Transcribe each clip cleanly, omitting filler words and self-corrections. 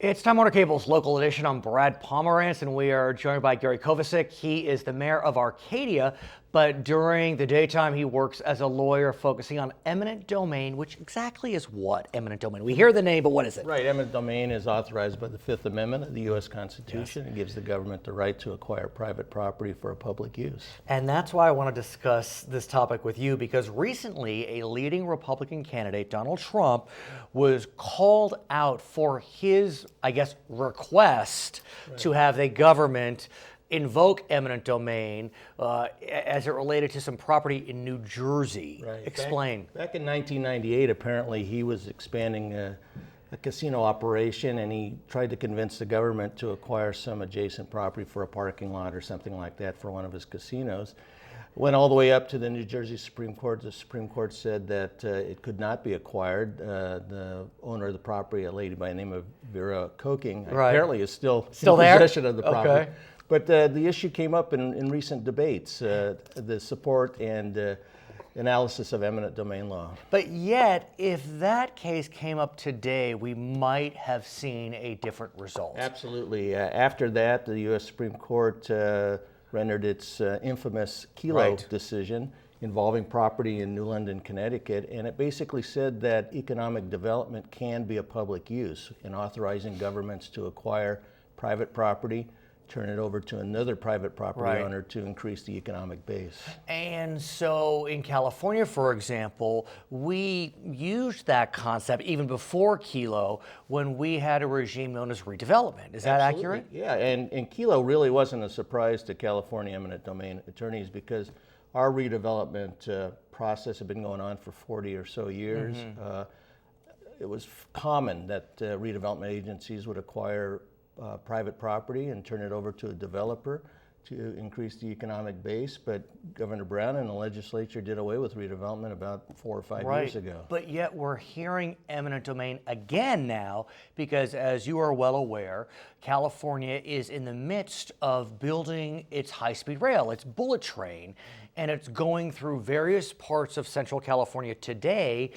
It's Time Warner Cable's local edition. I'm Brad Pomerance, and we are joined by Gary Kovacic. He is the mayor of Arcadia, but during the daytime, he works as a lawyer focusing on eminent domain, which exactly is what, eminent domain? We hear the name, but what is it? Right, eminent domain is authorized by the Fifth Amendment of the U.S. Constitution. Yes. It gives the government the right to acquire private property for a public use. And that's why I want to discuss this topic with you, because recently a leading Republican candidate, Donald Trump, was called out for his, request to have the government invoke eminent domain as it related to some property in New Jersey. Right. Explain. Back in 1998, apparently he was expanding a casino operation, and he tried to convince the government to acquire some adjacent property for a parking lot or something like that for one of his casinos. Went all the way up to the New Jersey Supreme Court. The Supreme Court said that it could not be acquired. The owner of the property, a lady by the name of Vera Koking, apparently is still in possession of the property. Okay. But the issue came up in recent debates, the support and analysis of eminent domain law. But yet, if that case came up today, we might have seen a different result. Absolutely. After that, the U.S. Supreme Court rendered its infamous Kelo decision involving property in New London, Connecticut, and it basically said that economic development can be a public use in authorizing governments to acquire private property, turn it over to another private property owner to increase the economic base. And so in California, for example, we used that concept even before Kelo when we had a regime known as redevelopment. Is that accurate? Yeah, and Kelo really wasn't a surprise to California eminent domain attorneys because our redevelopment process had been going on for 40 or so years. Mm-hmm. It was common that redevelopment agencies would acquire private property and turn it over to a developer to increase the economic base, but Governor Brown and the legislature did away with redevelopment about 4 or 5 years ago. But yet we're hearing eminent domain again now because, as you are well aware, California is in the midst of building its high-speed rail, its bullet train, and it's going through various parts of Central California today,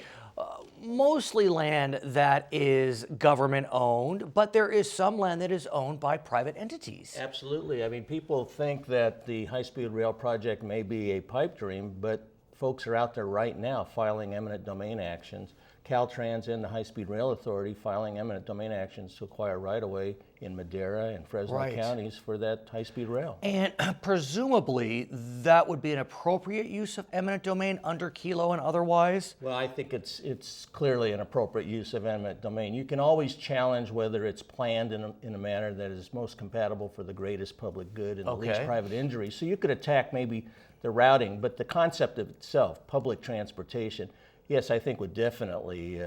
mostly land that is government owned, but there is some land that is owned by private entities. Absolutely. I mean, people think that the high-speed rail project may be a pipe dream, but folks are out there right now filing eminent domain actions. Caltrans and the High-Speed Rail Authority filing eminent domain actions to acquire right-of-way in Madera and Fresno counties for that high-speed rail. And presumably that would be an appropriate use of eminent domain under Kelo and otherwise? Well, I think it's clearly an appropriate use of eminent domain. You can always challenge whether it's planned in a manner that is most compatible for the greatest public good and the least private injury. So you could attack maybe the routing, but the concept of itself, public transportation, yes, I think would definitely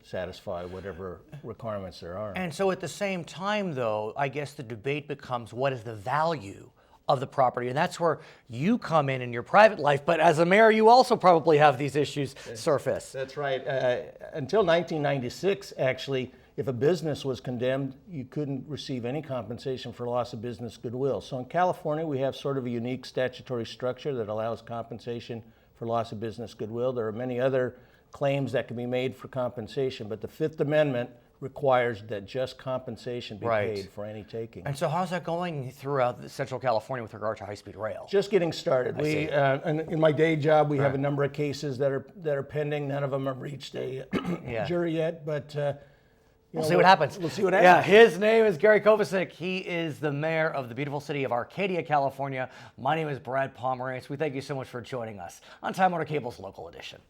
satisfy whatever requirements there are. And so at the same time, though, I guess the debate becomes what is the value of the property? And that's where you come in your private life. But as a mayor, you also probably have these issues surface. That's right. Until 1996, actually, if a business was condemned, you couldn't receive any compensation for loss of business goodwill. So in California, we have sort of a unique statutory structure that allows compensation for loss of business goodwill. There are many other claims that can be made for compensation, but the Fifth Amendment requires that just compensation be paid for any taking. And so how's that going throughout Central California with regard to high-speed rail? Just getting started. In my day job, we have a number of cases that are pending. None of them have reached a jury yet, but we'll see what happens. We'll see what happens. Yeah, his name is Gary Kovacic. He is the mayor of the beautiful city of Arcadia, California. My name is Brad Pomerance. We thank you so much for joining us on Time Warner Cable's local edition.